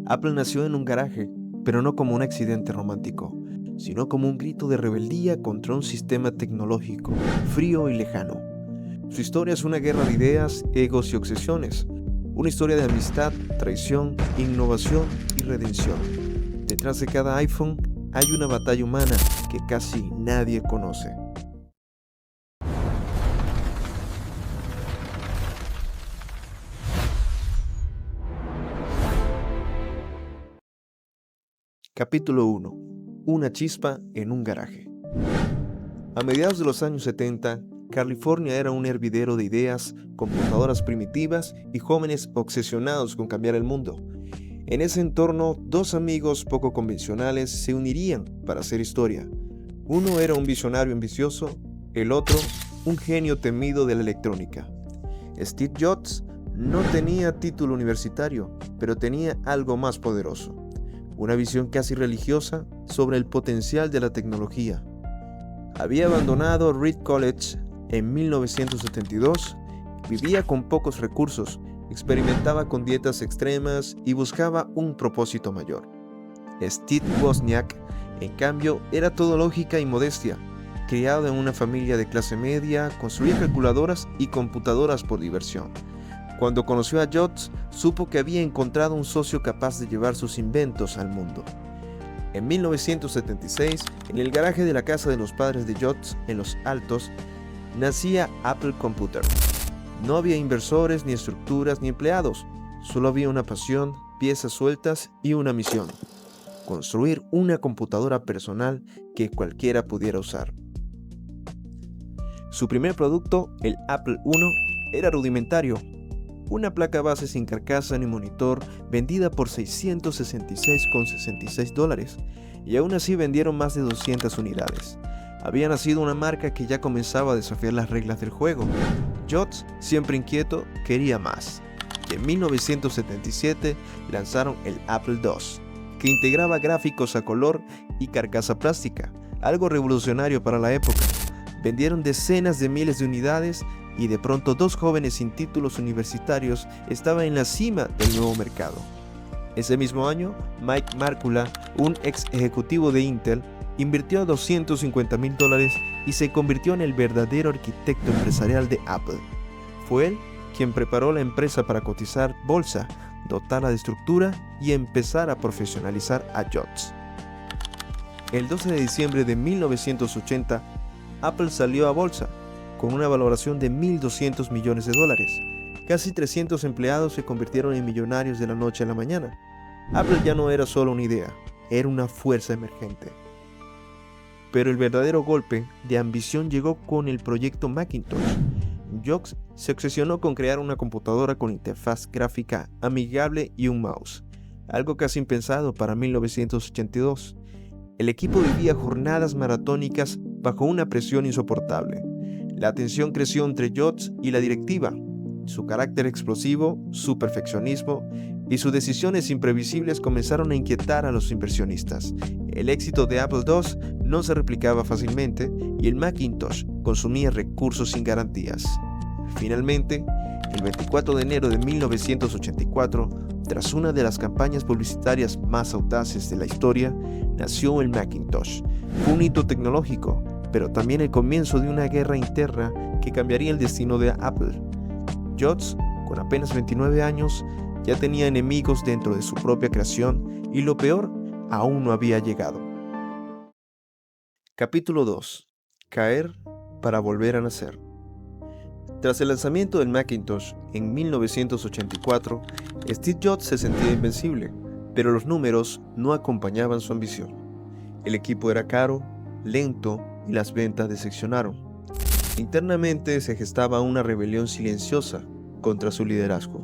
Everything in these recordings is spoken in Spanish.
Apple nació en un garaje, pero no como un accidente romántico, sino como un grito de rebeldía contra un sistema tecnológico frío y lejano. Su historia es una guerra de ideas, egos y obsesiones, una historia de amistad, traición, innovación y redención. Detrás de cada iPhone hay una batalla humana que casi nadie conoce. Capítulo 1. Una chispa en un garaje. A mediados de los años 70, California era un hervidero de ideas, computadoras primitivas y jóvenes obsesionados con cambiar el mundo. En ese entorno, dos amigos poco convencionales se unirían para hacer historia. Uno era un visionario ambicioso, el otro, un genio temido de la electrónica. Steve Jobs no tenía título universitario, pero tenía algo más poderoso: una visión casi religiosa sobre el potencial de la tecnología. Había abandonado Reed College en 1972, vivía con pocos recursos, experimentaba con dietas extremas y buscaba un propósito mayor. Steve Wozniak, en cambio, era todo lógica y modestia. Criado en una familia de clase media, construía calculadoras y computadoras por diversión. Cuando conoció a Jobs, supo que había encontrado un socio capaz de llevar sus inventos al mundo. En 1976, en el garaje de la casa de los padres de Jobs, en Los Altos, nacía Apple Computer. No había inversores, ni estructuras, ni empleados. Solo había una pasión, piezas sueltas y una misión: construir una computadora personal que cualquiera pudiera usar. Su primer producto, el Apple I, era rudimentario. Una placa base sin carcasa ni monitor, vendida por $666,66, y aún así vendieron más de 200 unidades. Había nacido una marca que ya comenzaba a desafiar las reglas del juego. Jobs, siempre inquieto, quería más. Y en 1977 lanzaron el Apple II, que integraba gráficos a color y carcasa plástica, algo revolucionario para la época. Vendieron decenas de miles de unidades y de pronto dos jóvenes sin títulos universitarios estaban en la cima del nuevo mercado. Ese mismo año, Mike Markkula, un ex ejecutivo de Intel, invirtió $250,000 y se convirtió en el verdadero arquitecto empresarial de Apple. Fue él quien preparó la empresa para cotizar bolsa, dotarla de estructura y empezar a profesionalizar a Jobs. El 12 de diciembre de 1980, Apple salió a bolsa con una valoración de $1.200 millones. Casi 300 empleados se convirtieron en millonarios de la noche a la mañana. Apple ya no era solo una idea, era una fuerza emergente. Pero el verdadero golpe de ambición llegó con el proyecto Macintosh. Jobs se obsesionó con crear una computadora con interfaz gráfica amigable y un mouse, algo casi impensado para 1982. El equipo vivía jornadas maratónicas bajo una presión insoportable. La tensión creció entre Jobs y la directiva. Su carácter explosivo, su perfeccionismo y sus decisiones imprevisibles comenzaron a inquietar a los inversionistas. El éxito de Apple II no se replicaba fácilmente y el Macintosh consumía recursos sin garantías. Finalmente, el 24 de enero de 1984, tras una de las campañas publicitarias más audaces de la historia, nació el Macintosh. Fue un hito tecnológico, pero también el comienzo de una guerra interna que cambiaría el destino de Apple. Jobs, con apenas 29 años, ya tenía enemigos dentro de su propia creación y lo peor aún no había llegado. Capítulo 2. Caer para volver a nacer. Tras el lanzamiento del Macintosh en 1984, Steve Jobs se sentía invencible, pero los números no acompañaban su ambición. El equipo era caro, lento y las ventas decepcionaron. Internamente se gestaba una rebelión silenciosa contra su liderazgo.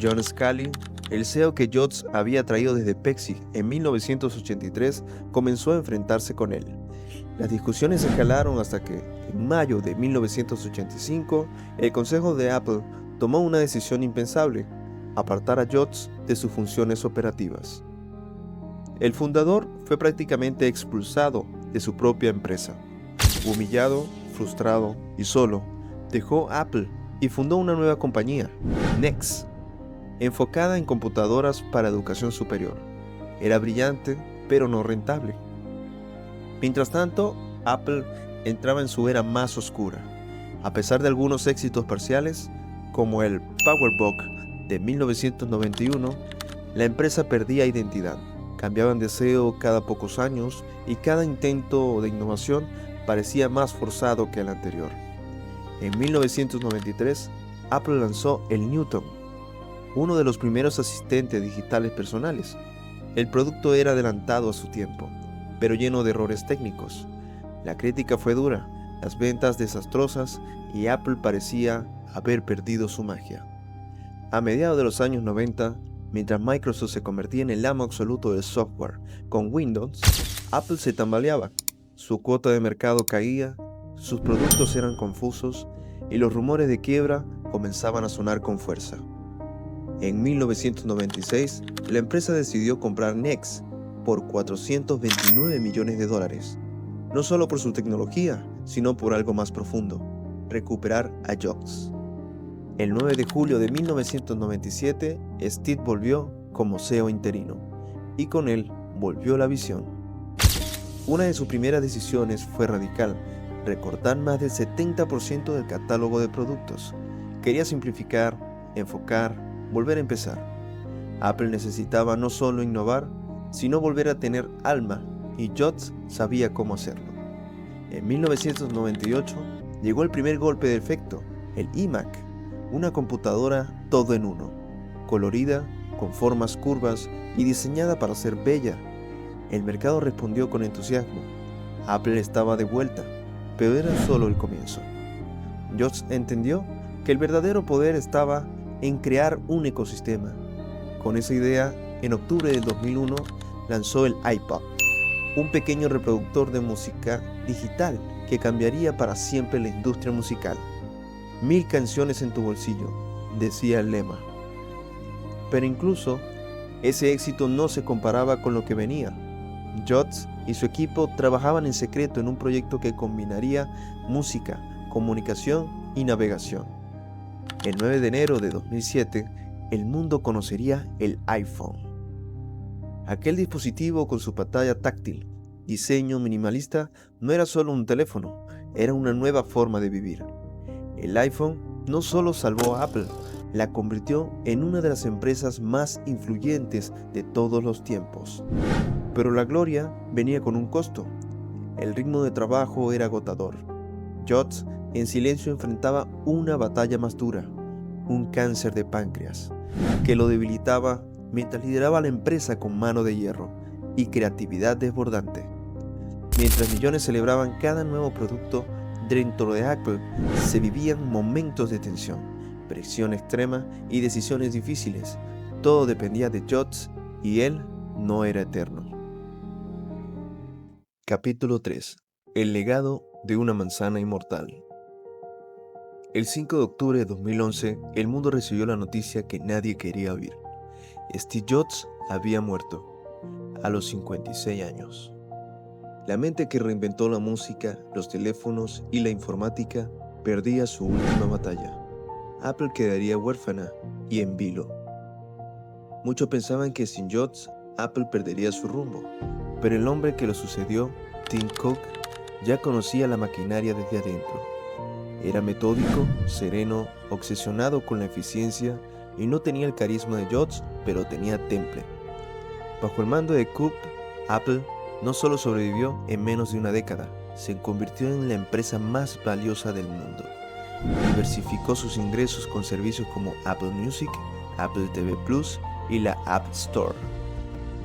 John Sculley, el CEO que Jobs había traído desde Pepsi en 1983, comenzó a enfrentarse con él. Las discusiones escalaron hasta que, en mayo de 1985, el Consejo de Apple tomó una decisión impensable: apartar a Jobs de sus funciones operativas. El fundador fue prácticamente expulsado de su propia empresa. Humillado, frustrado y solo, dejó Apple y fundó una nueva compañía, NeXT. enfocada en computadoras para educación superior. Era brillante, pero no rentable. Mientras tanto, Apple entraba en su era más oscura. A pesar de algunos éxitos parciales, como el PowerBook de 1991, la empresa perdía identidad. Cambiaban de CEO cada pocos años y cada intento de innovación parecía más forzado que el anterior. En 1993, Apple lanzó el Newton, uno de los primeros asistentes digitales personales. El producto era adelantado a su tiempo, pero lleno de errores técnicos. La crítica fue dura, las ventas desastrosas y Apple parecía haber perdido su magia. A mediados de los años 90, mientras Microsoft se convertía en el amo absoluto del software con Windows, Apple se tambaleaba. Su cuota de mercado caía, sus productos eran confusos y los rumores de quiebra comenzaban a sonar con fuerza. En 1996, la empresa decidió comprar Next por $429 millones, no solo por su tecnología, sino por algo más profundo: recuperar a Jobs. El 9 de julio de 1997, Steve volvió como CEO interino, y con él volvió la visión. Una de sus primeras decisiones fue radical: recortar más del 70% del catálogo de productos. Quería simplificar, enfocar, volver a empezar. Apple necesitaba no solo innovar, sino volver a tener alma, y Jobs sabía cómo hacerlo. En 1998 llegó el primer golpe de efecto, el iMac, una computadora todo en uno, colorida, con formas curvas y diseñada para ser bella. El mercado respondió con entusiasmo. Apple estaba de vuelta, pero era solo el comienzo. Jobs entendió que el verdadero poder estaba en crear un ecosistema. Con esa idea, en octubre del 2001 lanzó el iPod, un pequeño reproductor de música digital que cambiaría para siempre la industria musical. 1000 canciones en tu bolsillo, decía el lema. Pero incluso ese éxito no se comparaba con lo que venía. Jobs y su equipo trabajaban en secreto en un proyecto que combinaría música, comunicación y navegación. El 9 de enero de 2007, el mundo conocería el iPhone. Aquel dispositivo con su pantalla táctil, diseño minimalista, no era solo un teléfono, era una nueva forma de vivir. El iPhone no solo salvó a Apple, la convirtió en una de las empresas más influyentes de todos los tiempos. Pero la gloria venía con un costo. El ritmo de trabajo era agotador. Jobs en silencio enfrentaba una batalla más dura, un cáncer de páncreas, que lo debilitaba mientras lideraba la empresa con mano de hierro y creatividad desbordante. Mientras millones celebraban cada nuevo producto, dentro de Apple se vivían momentos de tensión, presión extrema y decisiones difíciles. Todo dependía de Jobs y él no era eterno. Capítulo 3. El legado de una manzana inmortal. El 5 de octubre de 2011, el mundo recibió la noticia que nadie quería oír. Steve Jobs había muerto a los 56 años. La mente que reinventó la música, los teléfonos y la informática perdía su última batalla. Apple quedaría huérfana y en vilo. Muchos pensaban que sin Jobs, Apple perdería su rumbo, pero el hombre que lo sucedió, Tim Cook, ya conocía la maquinaria desde adentro. Era metódico, sereno, obsesionado con la eficiencia y no tenía el carisma de Jobs, pero tenía temple. Bajo el mando de Cook, Apple no solo sobrevivió en menos de una década, se convirtió en la empresa más valiosa del mundo. Diversificó sus ingresos con servicios como Apple Music, Apple TV Plus y la App Store.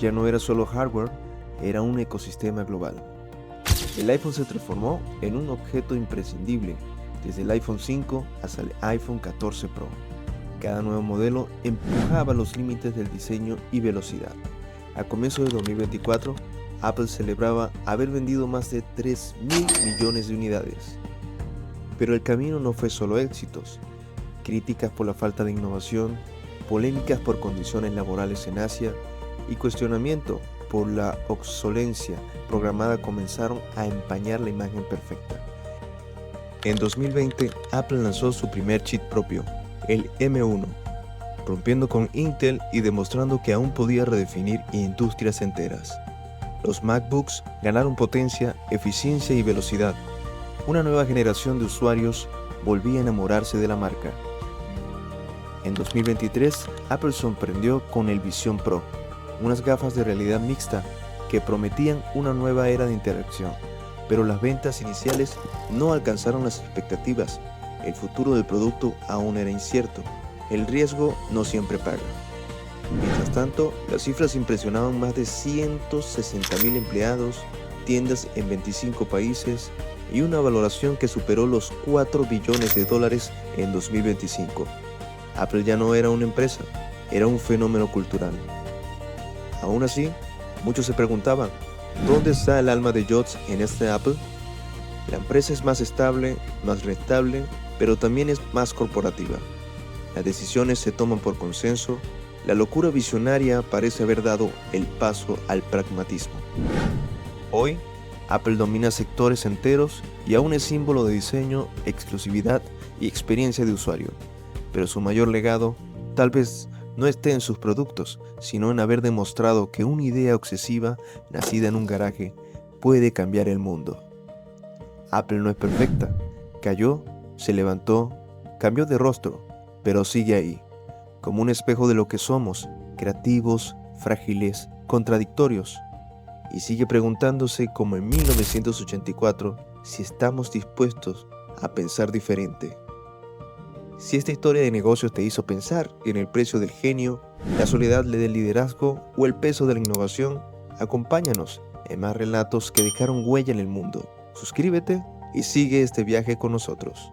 Ya no era solo hardware, era un ecosistema global. El iPhone se transformó en un objeto imprescindible, desde el iPhone 5 hasta el iPhone 14 Pro. Cada nuevo modelo empujaba los límites del diseño y velocidad. A comienzos de 2024, Apple celebraba haber vendido más de 3.000 millones de unidades. Pero el camino no fue solo éxitos. Críticas por la falta de innovación, polémicas por condiciones laborales en Asia y cuestionamiento por la obsolencia programada comenzaron a empañar la imagen perfecta. En 2020, Apple lanzó su primer chip propio, el M1, rompiendo con Intel y demostrando que aún podía redefinir industrias enteras. Los MacBooks ganaron potencia, eficiencia y velocidad. Una nueva generación de usuarios volvía a enamorarse de la marca. En 2023, Apple sorprendió con el Vision Pro, unas gafas de realidad mixta que prometían una nueva era de interacción, pero las ventas iniciales no alcanzaron las expectativas. El futuro del producto aún era incierto. El riesgo no siempre paga. Mientras tanto, las cifras impresionaban: más de 160.000 empleados, tiendas en 25 países y una valoración que superó los $4 billones en 2025. Apple ya no era una empresa, era un fenómeno cultural. Aún así, muchos se preguntaban, ¿dónde está el alma de Jobs en este Apple? La empresa es más estable, más rentable, pero también es más corporativa. Las decisiones se toman por consenso. La locura visionaria parece haber dado el paso al pragmatismo. Hoy, Apple domina sectores enteros y aún es símbolo de diseño, exclusividad y experiencia de usuario. Pero su mayor legado tal vez no esté en sus productos, sino en haber demostrado que una idea obsesiva, nacida en un garaje, puede cambiar el mundo. Apple no es perfecta. Cayó, se levantó, cambió de rostro, pero sigue ahí, como un espejo de lo que somos, creativos, frágiles, contradictorios. Y sigue preguntándose, como en 1984, si estamos dispuestos a pensar diferente. Si esta historia de negocios te hizo pensar en el precio del genio, la soledad del liderazgo o el peso de la innovación, acompáñanos en más relatos que dejaron huella en el mundo. Suscríbete y sigue este viaje con nosotros.